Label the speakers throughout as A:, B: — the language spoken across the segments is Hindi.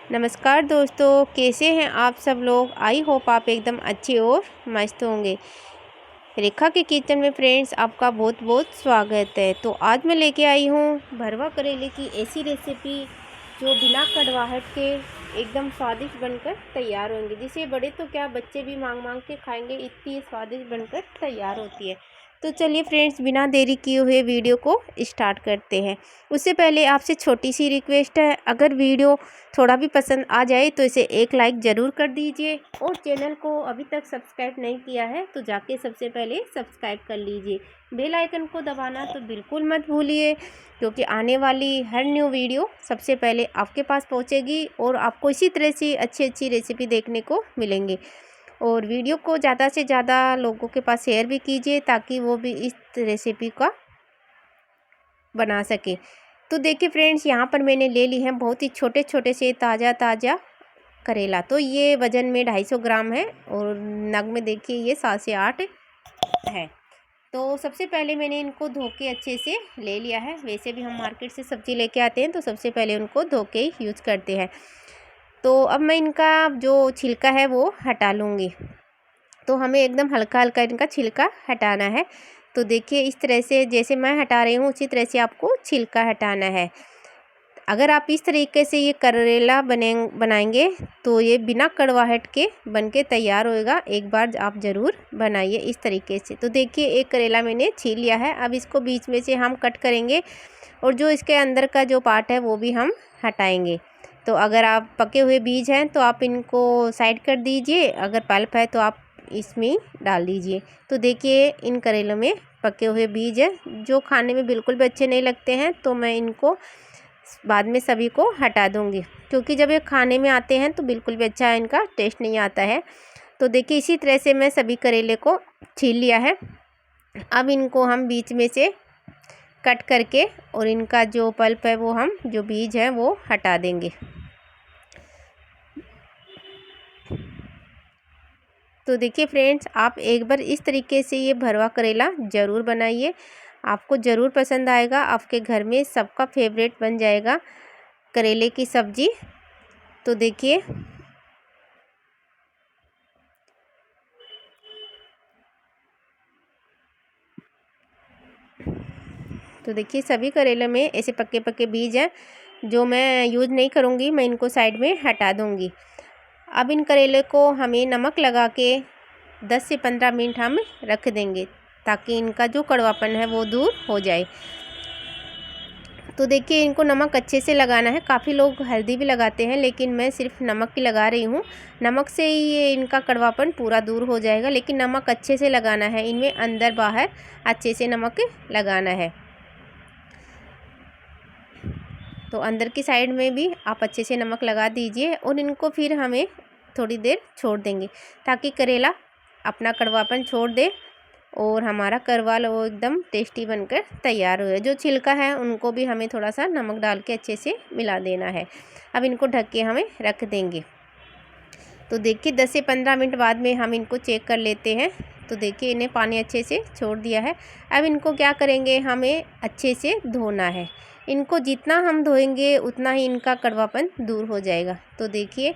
A: नमस्कार दोस्तों, कैसे हैं आप सब लोग। आई होप आप एकदम अच्छे और मस्त होंगे। रेखा के किचन में फ्रेंड्स आपका बहुत बहुत स्वागत है। तो आज मैं लेके आई हूँ भरवा करेले की ऐसी रेसिपी जो बिना कड़वाहट के एकदम स्वादिष्ट बनकर तैयार होंगे, जिसे बड़े तो क्या बच्चे भी मांग मांग के खाएंगे, इतनी स्वादिष्ट बनकर तैयार होती है। तो चलिए फ्रेंड्स, बिना देरी किए हुए वीडियो को स्टार्ट करते हैं। उससे पहले आपसे छोटी सी रिक्वेस्ट है, अगर वीडियो थोड़ा भी पसंद आ जाए तो इसे एक लाइक ज़रूर कर दीजिए, और चैनल को अभी तक सब्सक्राइब नहीं किया है तो जाके सबसे पहले सब्सक्राइब कर लीजिए। बेल आइकन को दबाना तो बिल्कुल मत भूलिए, क्योंकि आने वाली हर न्यू वीडियो सबसे पहले आपके पास पहुंचेगी और आपको इसी तरह से अच्छी अच्छी रेसिपी देखने को मिलेंगी। और वीडियो को ज़्यादा से ज़्यादा लोगों के पास शेयर भी कीजिए, ताकि वो भी इस रेसिपी का बना सके। तो देखिए फ्रेंड्स, यहाँ पर मैंने ले ली है बहुत ही छोटे छोटे से ताज़ा करेला। तो ये वज़न में 250 ग्राम है और नग में देखिए ये 7 से 8 है। तो सबसे पहले मैंने इनको धो के अच्छे से ले लिया है। वैसे भी हम मार्केट से सब्ज़ी लेके आते हैं तो सबसे पहले उनको धो के ही यूज़ करते हैं। तो अब मैं इनका जो छिलका है वो हटा लूँगी। तो हमें एकदम हल्का हल्का इनका छिलका हटाना है। तो देखिए इस तरह से जैसे मैं हटा रही हूँ उसी तरह से आपको छिलका हटाना है। अगर आप इस तरीके से ये करेला बनाएंगे तो ये बिना कड़वाहट के बन के तैयार होएगा। एक बार आप ज़रूर बनाइए इस तरीके से। तो देखिए एक करेला मैंने छील लिया है। अब इसको बीच में से हम कट करेंगे और जो इसके अंदर का जो पार्ट है वो भी हम हटाएंगे। तो अगर आप पके हुए बीज हैं तो आप इनको साइड कर दीजिए, अगर पल्प है तो आप इसमें डाल दीजिए। तो देखिए इन करेलों में पके हुए बीज है जो खाने में बिल्कुल भी अच्छे नहीं लगते हैं, तो मैं इनको बाद में सभी को हटा दूंगी, क्योंकि जब ये खाने में आते हैं तो बिल्कुल भी अच्छा इनका टेस्ट नहीं आता है। तो देखिए इसी तरह से मैं सभी करेले को छील लिया है। अब इनको हम बीच में से कट करके और इनका जो पल्प है वो हम जो बीज है वो हटा देंगे। तो देखिए फ्रेंड्स, आप एक बार इस तरीके से ये भरवा करेला ज़रूर बनाइए, आपको ज़रूर पसंद आएगा। आपके घर में सबका फेवरेट बन जाएगा करेले की सब्ज़ी। तो देखिए सभी करेले में ऐसे पक्के पक्के बीज हैं जो मैं यूज़ नहीं करूँगी, मैं इनको साइड में हटा दूँगी। अब इन करेले को हमें नमक लगा के 10 से 15 मिनट हम रख देंगे, ताकि इनका जो कड़वापन है वो दूर हो जाए। तो देखिए इनको नमक अच्छे से लगाना है। काफ़ी लोग हल्दी भी लगाते हैं, लेकिन मैं सिर्फ नमक की लगा रही हूँ। नमक से ही ये इनका कड़वापन पूरा दूर हो जाएगा, लेकिन नमक अच्छे से लगाना है, इनमें अंदर बाहर अच्छे से नमक लगाना है। तो अंदर की साइड में भी आप अच्छे से नमक लगा दीजिए और इनको फिर हमें थोड़ी देर छोड़ देंगे, ताकि करेला अपना कड़वापन छोड़ दे और हमारा करवाल वो एकदम टेस्टी बनकर तैयार हो। जो छिलका है उनको भी हमें थोड़ा सा नमक डाल के अच्छे से मिला देना है। अब इनको ढक के हमें रख देंगे। तो देखिए 10 से 15 मिनट बाद में हम इनको चेक कर लेते हैं। तो देखिए इन्हें पानी अच्छे से छोड़ दिया है। अब इनको क्या करेंगे, हमें अच्छे से धोना है। इनको जितना हम धोएंगे उतना ही इनका कड़वापन दूर हो जाएगा। तो देखिए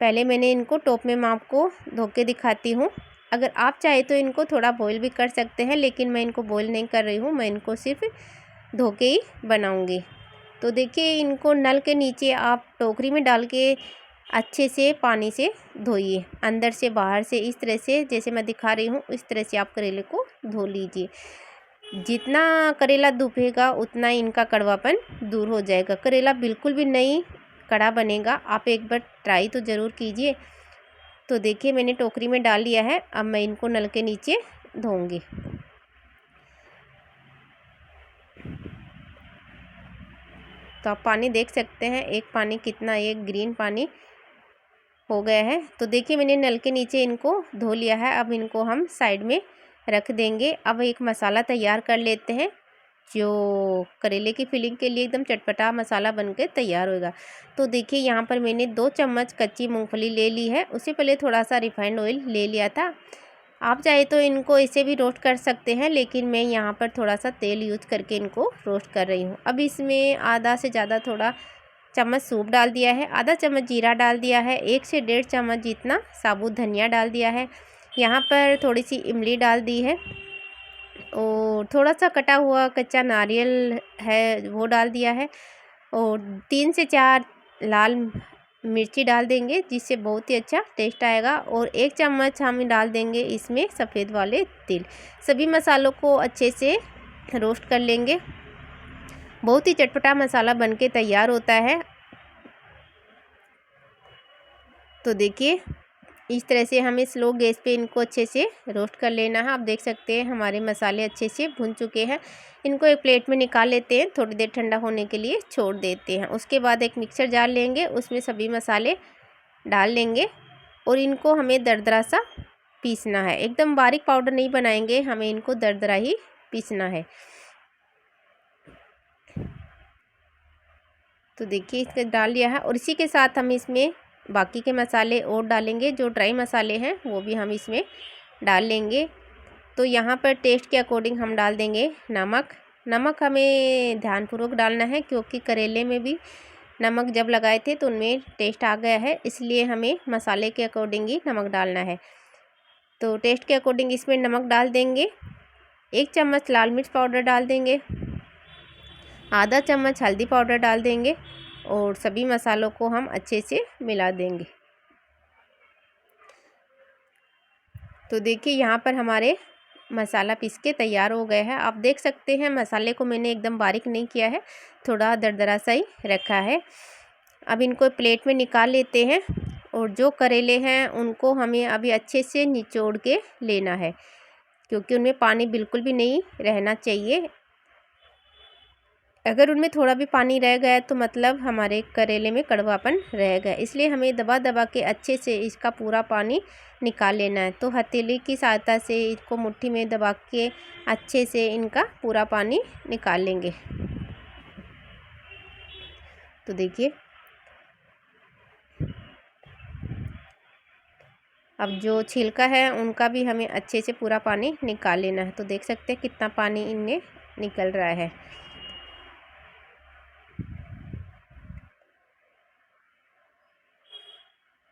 A: पहले मैंने इनको टोप में मैं आपको धो के दिखाती हूँ। अगर आप चाहे तो इनको थोड़ा बॉईल भी कर सकते हैं, लेकिन मैं इनको बॉईल नहीं कर रही हूँ, मैं इनको सिर्फ धो के ही बनाऊँगी। तो देखिए इनको नल के नीचे आप टोकरी में डाल के अच्छे से पानी से धोइए, अंदर से बाहर से। इस तरह से जैसे मैं दिखा रही हूँ इस तरह से आप करेले को धो लीजिए। जितना करेला धुपेगा उतना इनका कड़वापन दूर हो जाएगा। करेला बिल्कुल भी नहीं कड़ा बनेगा। आप एक बार ट्राई तो ज़रूर कीजिए। तो देखिए मैंने टोकरी में डाल लिया है। अब मैं इनको नल के नीचे धोऊंगी। तो आप पानी देख सकते हैं, एक पानी कितना, एक ग्रीन पानी हो गया है। तो देखिए मैंने नल के नीचे इनको धो लिया है। अब इनको हम साइड में रख देंगे। अब एक मसाला तैयार कर लेते हैं जो करेले की फिलिंग के लिए एकदम चटपटा मसाला बनकर तैयार होगा। तो देखिए यहाँ पर मैंने 2 चम्मच कच्ची मूंगफली ले ली है। उससे पहले थोड़ा सा रिफाइंड ऑयल ले लिया था। आप चाहे तो इनको ऐसे भी रोस्ट कर सकते हैं, लेकिन मैं यहाँ पर थोड़ा सा तेल यूज करके इनको रोस्ट कर रही हूँ। अब इसमें आधा से ज़्यादा थोड़ा चम्मच सूप डाल दिया है, आधा चम्मच जीरा डाल दिया है, 1 से 1.5 चम्मच जितना साबुत धनिया डाल दिया है। यहाँ पर थोड़ी सी इमली डाल दी है और थोड़ा सा कटा हुआ कच्चा नारियल है वो डाल दिया है और 3 से 4 लाल मिर्ची डाल देंगे जिससे बहुत ही अच्छा टेस्ट आएगा। और 1 चम्मच हम डाल देंगे इसमें सफ़ेद वाले तिल। सभी मसालों को अच्छे से रोस्ट कर लेंगे। बहुत ही चटपटा मसाला बनके तैयार होता है। तो देखिए इस तरह से हमें स्लो गैस पे इनको अच्छे से रोस्ट कर लेना है। आप देख सकते हैं हमारे मसाले अच्छे से भुन चुके हैं। इनको एक प्लेट में निकाल लेते हैं, थोड़ी देर ठंडा होने के लिए छोड़ देते हैं। उसके बाद एक मिक्सर जार लेंगे, उसमें सभी मसाले डाल लेंगे और इनको हमें दरदरा सा पीसना है। एकदम बारीक पाउडर नहीं बनाएंगे, हमें इनको दरदरा ही पीसना है। तो देखिए इसके डाल लिया है और इसी के साथ हम इसमें बाकी के मसाले और डालेंगे। जो ड्राई मसाले हैं वो भी हम इसमें डाल लेंगे। तो यहाँ पर टेस्ट के अकॉर्डिंग हम डाल देंगे नमक। नमक हमें ध्यानपूर्वक डालना है क्योंकि करेले में भी नमक जब लगाए थे तो उनमें टेस्ट आ गया है, इसलिए हमें मसाले के अकॉर्डिंग ही नमक डालना है। तो टेस्ट के अकॉर्डिंग इसमें नमक डाल देंगे। 1 चम्मच लाल मिर्च पाउडर डाल देंगे, आधा चम्मच हल्दी पाउडर डाल देंगे और सभी मसालों को हम अच्छे से मिला देंगे। तो देखिए यहाँ पर हमारे मसाला पीस के तैयार हो गया है। आप देख सकते हैं मसाले को मैंने एकदम बारीक नहीं किया है, थोड़ा दरदरा सा ही रखा है। अब इनको प्लेट में निकाल लेते हैं और जो करेले हैं उनको हमें अभी अच्छे से निचोड़ के लेना है क्योंकि उनमें पानी बिल्कुल भी नहीं रहना चाहिए। अगर उनमें थोड़ा भी पानी रह गया तो मतलब हमारे करेले में कड़वापन रह गया, इसलिए हमें दबा दबा के अच्छे से इसका पूरा पानी निकाल लेना है। तो हथेली की सहायता से इसको मुट्ठी में दबा के अच्छे से इनका पूरा पानी निकाल लेंगे। तो देखिए अब जो छिलका है उनका भी हमें अच्छे से पूरा पानी निकाल लेना है। तो देख सकते हैं कितना पानी इनमें निकल रहा है।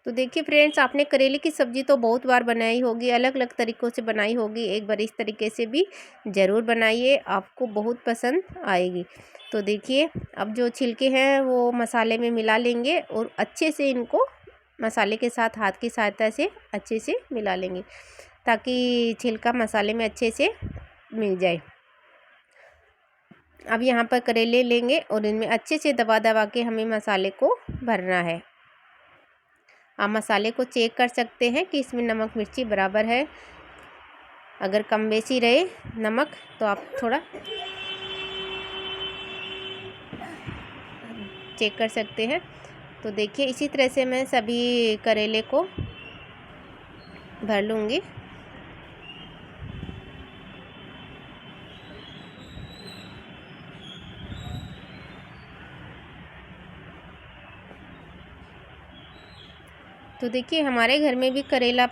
A: तो देखिए फ्रेंड्स, आपने करेले की सब्ज़ी तो बहुत बार बनाई होगी, अलग अलग तरीक़ों से बनाई होगी। एक बार इस तरीके से भी ज़रूर बनाइए, आपको बहुत पसंद आएगी। तो देखिए अब जो छिलके हैं वो मसाले में मिला लेंगे और अच्छे से इनको मसाले के साथ हाथ की सहायता से अच्छे से मिला लेंगे ताकि छिलका मसाले में अच्छे से मिल जाए। अब यहाँ पर करेले लेंगे और इनमें अच्छे से दबा दबा के हमें मसाले को भरना है। आप मसाले को चेक कर सकते हैं कि इसमें नमक मिर्ची बराबर है। अगर कम बेसी रहे नमक तो आप थोड़ा चेक कर सकते हैं। तो देखिए इसी तरह से मैं सभी करेले को भर लूँगी। तो देखिए हमारे घर में भी करेला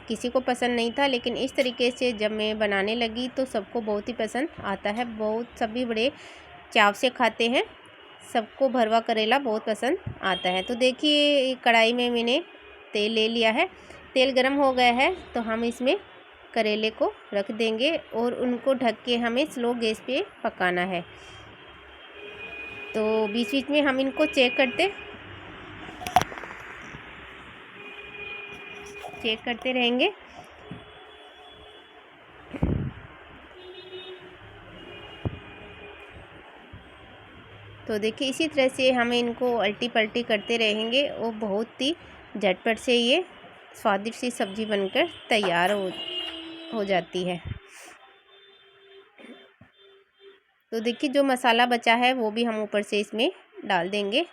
A: किसी को पसंद नहीं था, लेकिन इस तरीके से जब मैं बनाने लगी तो सबको बहुत ही पसंद आता है। बहुत सभी बड़े चाव से खाते हैं, सबको भरवा करेला बहुत पसंद आता है। तो देखिए कढ़ाई में मैंने तेल ले लिया है, तेल गरम हो गया है तो हम इसमें करेले को रख देंगे और उनको ढक के हमें स्लो गैस पे पकाना है। तो बीच बीच में हम इनको चेक करते रहेंगे। तो देखिए इसी तरह से हमें इनको अल्टी पल्टी करते रहेंगे और बहुत ही झटपट से ये स्वादिष्ट सी सब्ज़ी बनकर तैयार हो जाती है। तो देखिए जो मसाला बचा है वो भी हम ऊपर से इसमें डाल देंगे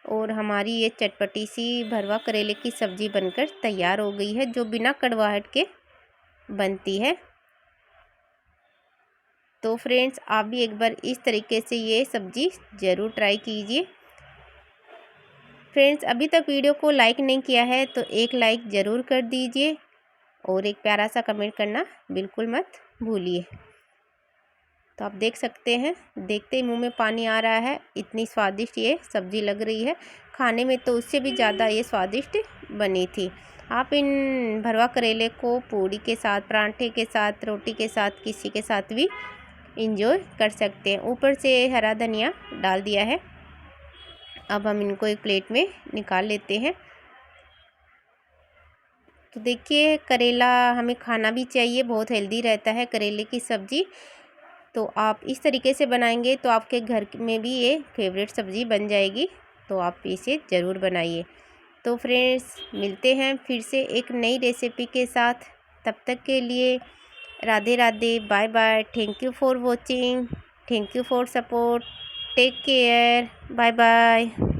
A: और हमारी ये चटपटी सी भरवा करेले की सब्ज़ी बनकर तैयार हो गई है, जो बिना कड़वाहट के बनती है। तो फ्रेंड्स आप भी एक बार इस तरीके से ये सब्ज़ी ज़रूर ट्राई कीजिए। फ्रेंड्स अभी तक वीडियो को लाइक नहीं किया है तो एक लाइक ज़रूर कर दीजिए और एक प्यारा सा कमेंट करना बिल्कुल मत भूलिए। तो आप देख सकते हैं, देखते ही मुंह में पानी आ रहा है, इतनी स्वादिष्ट ये सब्ज़ी लग रही है। खाने में तो उससे भी ज़्यादा ये स्वादिष्ट बनी थी। आप इन भरवा करेले को पूड़ी के साथ, पराठे के साथ, रोटी के साथ, किसी के साथ भी इंजॉय कर सकते हैं। ऊपर से हरा धनिया डाल दिया है। अब हम इनको एक प्लेट में निकाल लेते हैं। तो देखिए, करेला हमें खाना भी चाहिए, बहुत हेल्दी रहता है करेले की सब्ज़ी। तो आप इस तरीके से बनाएंगे तो आपके घर में भी ये फेवरेट सब्ज़ी बन जाएगी। तो आप इसे ज़रूर बनाइए। तो फ्रेंड्स, मिलते हैं फिर से एक नई रेसिपी के साथ। तब तक के लिए Radhe Radhe, bye bye. Thank you for watching, thank you for support, take care, bye bye.